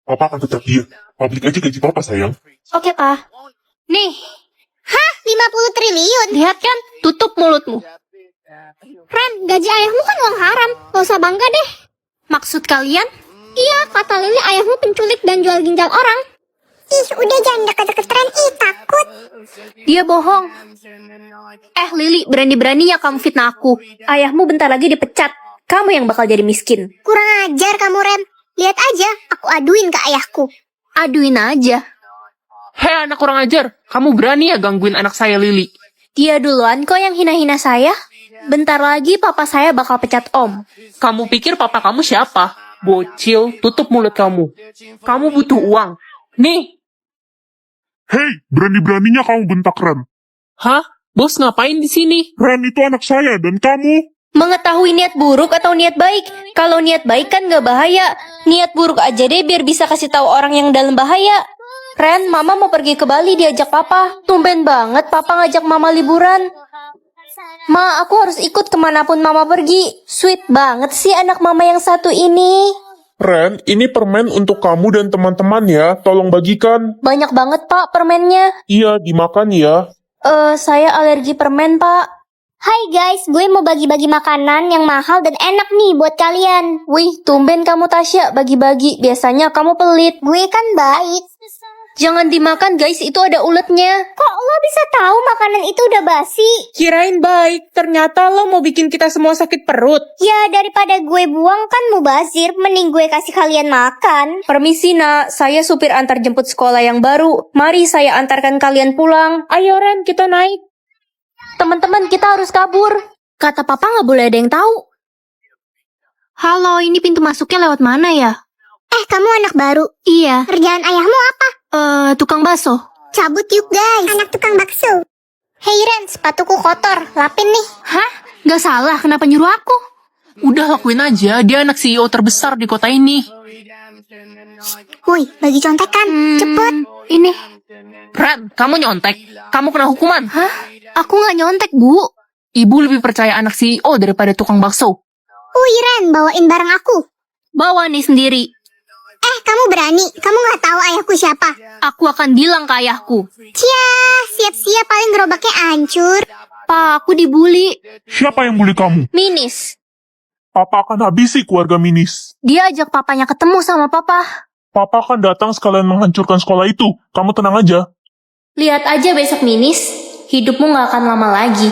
Papa akan tetap diam. Publik aja gaji papa, sayang. Oke, Pa. Nih, 50 triliun? lihat kan? Tutup mulutmu. Ren, gaji ayahmu kan uang haram. Gak usah bangga deh. Maksud kalian? Iya, kata Lili ayahmu penculik dan jual ginjal orang. Ih, udah jangan deket-deket Ren. Ih, takut. Dia bohong. Lili, berani-beraninya kamu fitnah aku. Ayahmu bentar lagi dipecat. Kamu yang bakal jadi miskin. Kurang ajar kamu, Ren. Lihat aja, aku aduin ke ayahku. Aduin aja. Hei anak kurang ajar, kamu berani ya gangguin anak saya Lili? Dia duluan kok yang hina-hina saya. Bentar lagi papa saya bakal pecat om. Kamu pikir papa kamu siapa? Bocil, tutup mulut kamu. Kamu butuh uang. Nih. Hei, berani-beraninya kamu bentak Ren. Hah? Bos ngapain di sini? Ren itu anak saya, dan kamu? Mengetahui niat buruk atau niat baik? Kalau niat baik kan gak bahaya. Niat buruk aja deh biar bisa kasih tahu orang yang dalam bahaya. Ren, mama mau pergi ke Bali diajak papa. Tumben banget papa ngajak mama liburan. Ma, aku harus ikut kemanapun mama pergi. Sweet banget sih anak mama yang satu ini. Ren, ini permen untuk kamu dan teman-teman ya. Tolong bagikan. Banyak banget pak permennya. Iya, dimakan ya. Saya alergi permen pak. Hai guys, gue mau bagi-bagi makanan yang mahal dan enak nih buat kalian. Wih, tumben kamu Tasya bagi-bagi. Biasanya kamu pelit. Gue kan baik. Jangan dimakan guys, itu ada uletnya. Kok lo bisa tahu makanan itu udah basi? Kirain baik, ternyata lo mau bikin kita semua sakit perut. Ya daripada gue buang kan mubazir, mending gue kasih kalian makan. Permisi nak, saya supir antar jemput sekolah yang baru. Mari saya antarkan kalian pulang. Ayo Ren, kita naik. Teman-teman, kita harus kabur. Kata papa nggak boleh ada yang tahu. Halo, ini pintu masuknya lewat mana ya? Kamu anak baru. Iya, Kerjaan ayahmu apa? tukang bakso. Cabut yuk guys. Anak tukang bakso. Hei Ren, sepatuku kotor. Lapin nih. Hah? Nggak salah, kenapa nyuruh aku? Udah lakuin aja, dia anak CEO terbesar di kota ini. Woi, bagi contekan. Cepet. Ini. Ren, kamu nyontek. Kamu kena hukuman. Hah? Aku nggak nyontek, Bu. Ibu lebih percaya anak CEO daripada tukang bakso. Wih Ren, bawain barang aku. Bawa nih sendiri. Kamu berani? Kamu nggak tahu ayahku siapa? Aku akan bilang ke ayahku. Cia, siap-siap paling gerobaknya hancur. Pak, aku dibully. Siapa yang bully kamu? Minis. Papa akan habisi keluarga Minis. Dia ajak papanya ketemu sama papa. Papa akan datang sekalian menghancurkan sekolah itu. Kamu tenang aja. Lihat aja besok Minis. Hidupmu nggak akan lama lagi.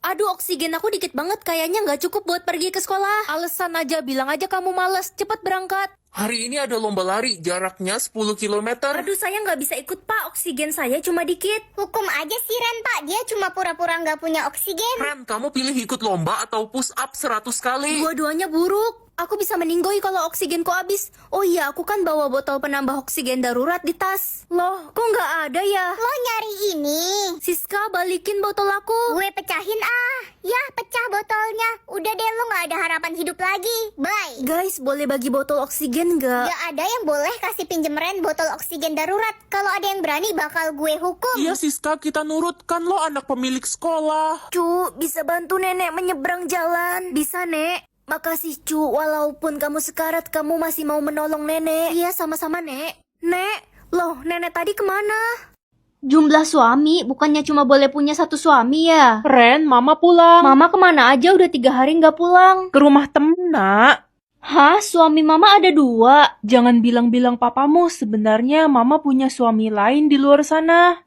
Aduh, oksigen aku dikit banget. Kayaknya nggak cukup buat pergi ke sekolah. Alasan aja, bilang aja kamu males. Cepat berangkat. Hari ini ada lomba lari, jaraknya 10 km. Aduh, saya nggak bisa ikut, Pak. Oksigen saya cuma dikit. Hukum aja sih Ren, Pak. Dia cuma pura-pura nggak punya oksigen. Ren, kamu pilih ikut lomba atau push up 100 kali? Dua-duanya buruk. Aku bisa meninggoy kalau oksigenku habis. Oh iya, aku kan bawa botol penambah oksigen darurat di tas. Loh, kok nggak ada ya? Lo nyari ini. Siska, balikin botol aku. Gue pecahin ah. Ya, pecah botolnya. Udah deh, lo nggak ada harapan hidup lagi. Bye. Guys, boleh bagi botol oksigen nggak? Gak ada yang boleh kasih pinjem Ren botol oksigen darurat. Kalau ada yang berani bakal gue hukum. Iya Siska, kita nurut, kan lo anak pemilik sekolah. Cu, bisa bantu nenek menyeberang jalan? Bisa, Nek. Makasih, Cu. Walaupun kamu sekarat, kamu masih mau menolong nenek. Iya, sama-sama, Nek. Nek, loh, nenek tadi kemana? Jumlah suami, bukannya cuma boleh punya satu suami ya? Ren, mama pulang. Mama kemana aja udah 3 hari nggak pulang? Ke rumah temen, nak. Hah? Suami mama ada 2? Jangan bilang-bilang papamu, sebenarnya mama punya suami lain di luar sana.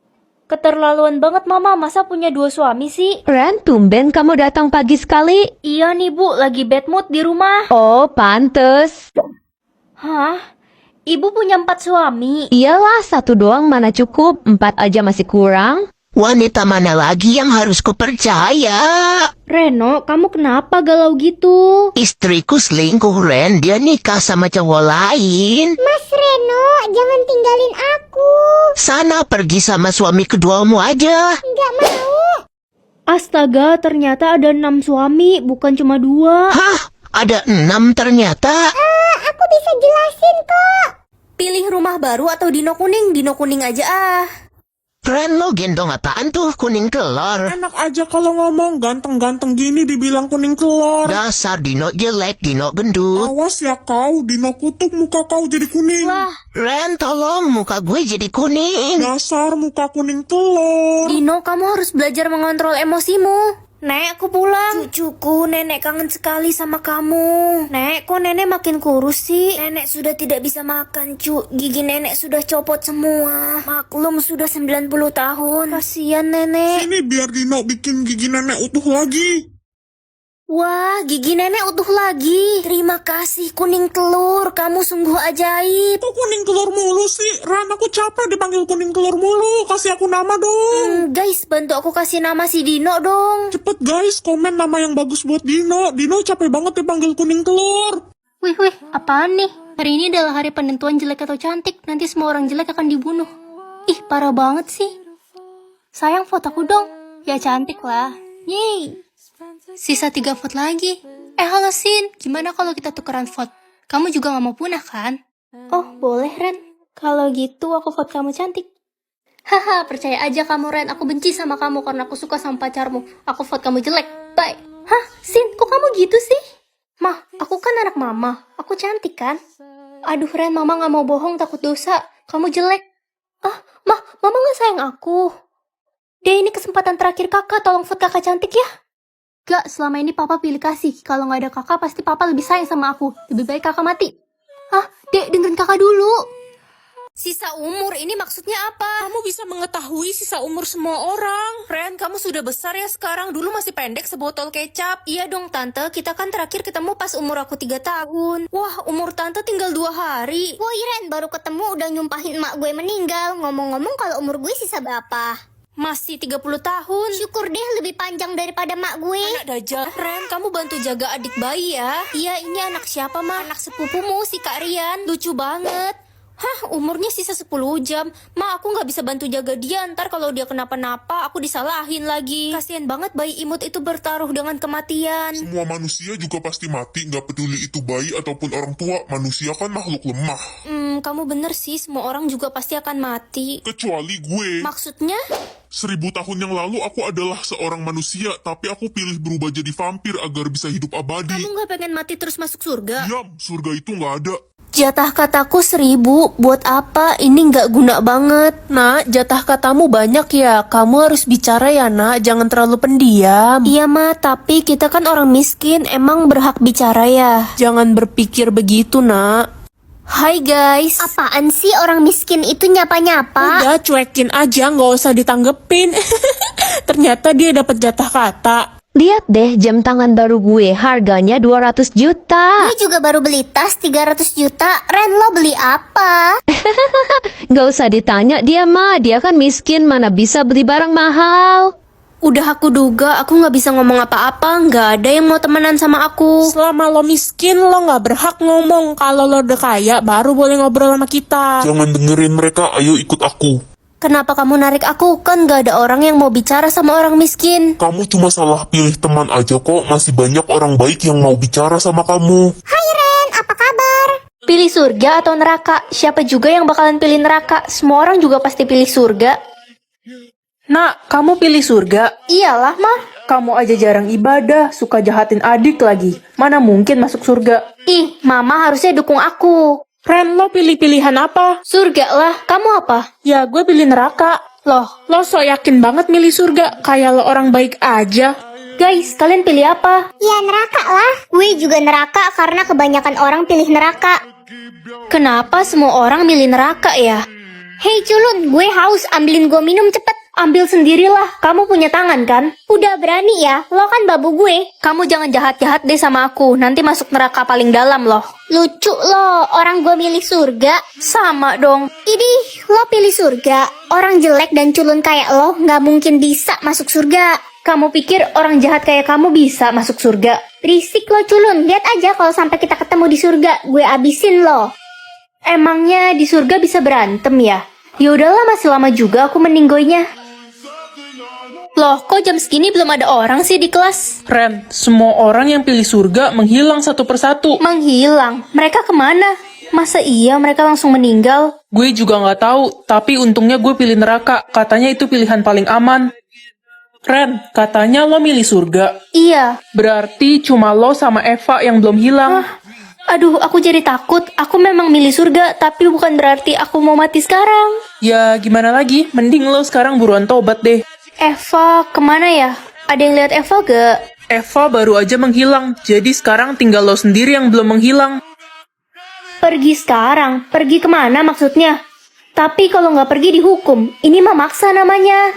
Keterlaluan banget mama, masa punya 2 suami sih? Ren, tumben kamu datang pagi sekali. Iya nih bu, lagi bad mood di rumah. Oh, pantes. Hah? Ibu punya 4 suami? Iyalah, 1 doang mana cukup, 4 aja masih kurang. Wanita mana lagi yang harus kupercaya? Reno, kamu kenapa galau gitu? Istriku selingkuh, Ren. Dia nikah sama cowok lain. Mas Reno, jangan tinggalin aku. Sana pergi sama suami keduamu aja. Nggak mau. Astaga, ternyata ada 6 suami, bukan cuma 2. Hah? Ada 6 ternyata? Aku bisa jelasin kok. Pilih rumah baru atau Dino Kuning? Dino Kuning aja ah. Ren, lo gendong apaan tuh kuning telur? Enak aja kalau ngomong, ganteng-ganteng gini dibilang kuning telur. Dasar Dino jelek, Dino gendut. Awas ya kau, Dino kutuk muka kau jadi kuning. Ren, tolong muka gue jadi kuning. Dasar muka kuning telur. Dino, kamu harus belajar mengontrol emosimu. Nek, aku pulang. Cucuku, nenek kangen sekali sama kamu. Nek, kok nenek makin kurus sih? Nenek sudah tidak bisa makan, Gigi nenek sudah copot semua. Maklum, sudah 90 tahun. Kasihan nenek. Ini biar Dino bikin gigi nenek utuh lagi. Wah, gigi nenek utuh lagi. Terima kasih, kuning telur. Kamu sungguh ajaib. Kok kuning telur mulu sih? Ran, aku capek dipanggil kuning telur mulu. Kasih aku nama dong. Guys, bantu aku kasih nama si Dino dong. Cepet guys, komen nama yang bagus buat Dino. Dino capek banget dipanggil kuning telur. Wih, apaan nih? Hari ini adalah hari penentuan jelek atau cantik. Nanti semua orang jelek akan dibunuh. Ih, parah banget sih. Sayang, vote aku dong. Ya cantik lah. Yeay. Sisa 3 vote lagi. Halo Sin, gimana kalau kita tukeran vote? Kamu juga gak mau punah kan? Oh, boleh Ren. Kalau gitu aku vote kamu cantik. Haha, percaya aja kamu Ren. Aku benci sama kamu karena aku suka sama pacarmu. Aku vote kamu jelek. Bye. Hah, Sin, kok kamu gitu sih? Mah, aku kan anak mama. Aku cantik kan? Aduh Ren, mama gak mau bohong, takut dosa. Kamu jelek. Ah, mah, mama gak sayang aku. Deh, ini kesempatan terakhir kakak. Tolong vote kakak cantik ya. Gak, selama ini papa pilih kasih. Kalau gak ada kakak, pasti papa lebih sayang sama aku. Lebih baik kakak mati. Hah, Dek, dengerin kakak dulu. Sisa umur, ini maksudnya apa? Kamu bisa mengetahui sisa umur semua orang. Ren, kamu sudah besar ya sekarang. Dulu masih pendek sebotol kecap. Iya dong tante, kita kan terakhir ketemu pas umur aku 3 tahun. Wah, umur tante tinggal 2 hari. Woi Ren, baru ketemu udah nyumpahin emak gue meninggal. Ngomong-ngomong kalau umur gue sisa berapa? Masih 30 tahun. Syukur deh lebih panjang daripada mak gue. Anak dajal. Ren, kamu bantu jaga adik bayi ya. Iya, ini anak siapa mah? Anak sepupumu, si Kak Rian. Lucu banget. Hah, umurnya sisa 10 jam. Ma, aku gak bisa bantu jaga dia. Ntar kalau dia kenapa-napa, aku disalahin lagi. Kasian banget bayi imut itu bertaruh dengan kematian. Semua manusia juga pasti mati, nggak peduli itu bayi ataupun orang tua. Manusia kan makhluk lemah. Kamu bener sih, semua orang juga pasti akan mati. Kecuali gue. Maksudnya? 1000 tahun yang lalu aku adalah seorang manusia, tapi aku pilih berubah jadi vampir agar bisa hidup abadi. Kamu gak pengen mati terus masuk surga? Diam, surga itu nggak ada. Jatah kataku 1000, buat apa? Ini nggak guna banget. Nak, jatah katamu banyak ya. Kamu harus bicara ya nak, jangan terlalu pendiam. Iya ma, tapi kita kan orang miskin, emang berhak bicara ya. Jangan berpikir begitu nak. Hai guys. Apaan sih orang miskin itu nyapa-nyapa? Udah cuekin aja, nggak usah ditanggepin. Ternyata dia dapat jatah kata. Lihat deh jam tangan baru gue, harganya 200 juta. Gue juga baru beli tas 300 juta. Ren, lo beli apa? Gak usah ditanya dia mah, dia kan miskin, mana bisa beli barang mahal. Udah aku duga, aku nggak bisa ngomong apa-apa. Nggak ada yang mau temenan sama aku. Selama lo miskin, lo nggak berhak ngomong. Kalau lo udah kaya, baru boleh ngobrol sama kita. Jangan dengerin mereka, ayo ikut aku. Kenapa kamu narik aku? Kan gak ada orang yang mau bicara sama orang miskin. Kamu cuma salah pilih teman aja kok, masih banyak orang baik yang mau bicara sama kamu. Hai Ren, apa kabar? Pilih surga atau neraka? Siapa juga yang bakalan pilih neraka? Semua orang juga pasti pilih surga. Nak, kamu pilih surga? Iyalah mah. Kamu aja jarang ibadah, suka jahatin adik lagi. Mana mungkin masuk surga? Ih, mama harusnya dukung aku. Ren, lo pilih pilihan apa? Surga lah, kamu apa? Ya, gue pilih neraka. Loh, lo so yakin banget milih surga, kayak lo orang baik aja. Guys, kalian pilih apa? Ya neraka lah. Gue juga neraka karena kebanyakan orang pilih neraka. Kenapa semua orang milih neraka ya? Hei culun, gue haus, ambilin gue minum cepet. Ambil sendirilah, kamu punya tangan kan? Udah berani ya, lo kan babu gue. Kamu jangan jahat-jahat deh sama aku, nanti masuk neraka paling dalam loh. Lucu lo, orang gue milih surga. Sama dong. Idih, lo pilih surga. Orang jelek dan culun kayak lo nggak mungkin bisa masuk surga. Kamu pikir orang jahat kayak kamu bisa masuk surga? Berisik lo culun, lihat aja kalau sampai kita ketemu di surga, gue abisin lo. Emangnya di surga bisa berantem ya? Ya udahlah, masih lama juga aku meninggoynya. Loh, kok jam segini belum ada orang sih di kelas? Ren, semua orang yang pilih surga menghilang satu persatu. Menghilang? Mereka kemana? Masa iya mereka langsung meninggal? Gue juga nggak tahu, tapi untungnya gue pilih neraka. Katanya itu pilihan paling aman. Ren, katanya lo milih surga. Iya. Berarti cuma lo sama Eva yang belum hilang. Aduh, aku jadi takut. Aku memang milih surga, tapi bukan berarti aku mau mati sekarang. Ya, gimana lagi? Mending lo sekarang buruan tobat deh. Eva, kemana ya? Ada yang lihat Eva gak? Eva baru aja menghilang, jadi sekarang tinggal lo sendiri yang belum menghilang. Pergi sekarang? Pergi kemana maksudnya? Tapi kalau nggak pergi dihukum. Ini mah maksa namanya.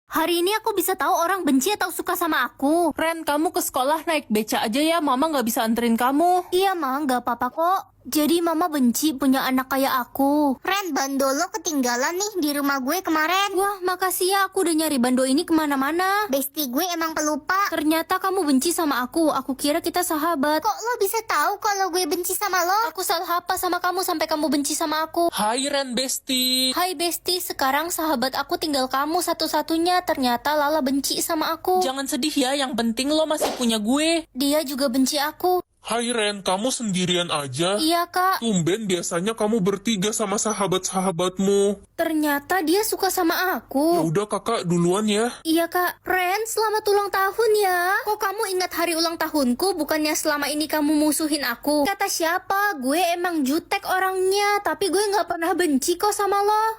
Hari ini aku bisa tahu orang benci atau suka sama aku. Ren, kamu ke sekolah naik beca aja ya, mama nggak bisa anterin kamu. Iya, Ma, nggak apa-apa kok. Jadi mama benci punya anak kayak aku. Ren, bando lo ketinggalan nih di rumah gue kemarin. Wah, makasih ya, aku udah nyari bando ini kemana-mana. Besti gue emang pelupa. Ternyata kamu benci sama aku kira kita sahabat. Kok lo bisa tahu kalau gue benci sama lo? Aku salah apa sama kamu sampai kamu benci sama aku? Hai Ren, Besti. Hai Besti, sekarang sahabat aku tinggal kamu satu-satunya. Ternyata Lala benci sama aku. Jangan sedih ya, yang penting lo masih punya gue. Dia juga benci aku. Hai Ren, kamu sendirian aja? Iya, Kak. Tumben biasanya kamu bertiga sama sahabat-sahabatmu. Ternyata dia suka sama Ya aku. udah kakak duluan ya. Iya, Kak. Ren, selamat ulang tahun ya. Kok kamu ingat hari ulang tahunku? Bukannya selama ini kamu musuhin aku? Kata siapa? Gue emang jutek orangnya. Tapi gue nggak pernah benci kok sama lo.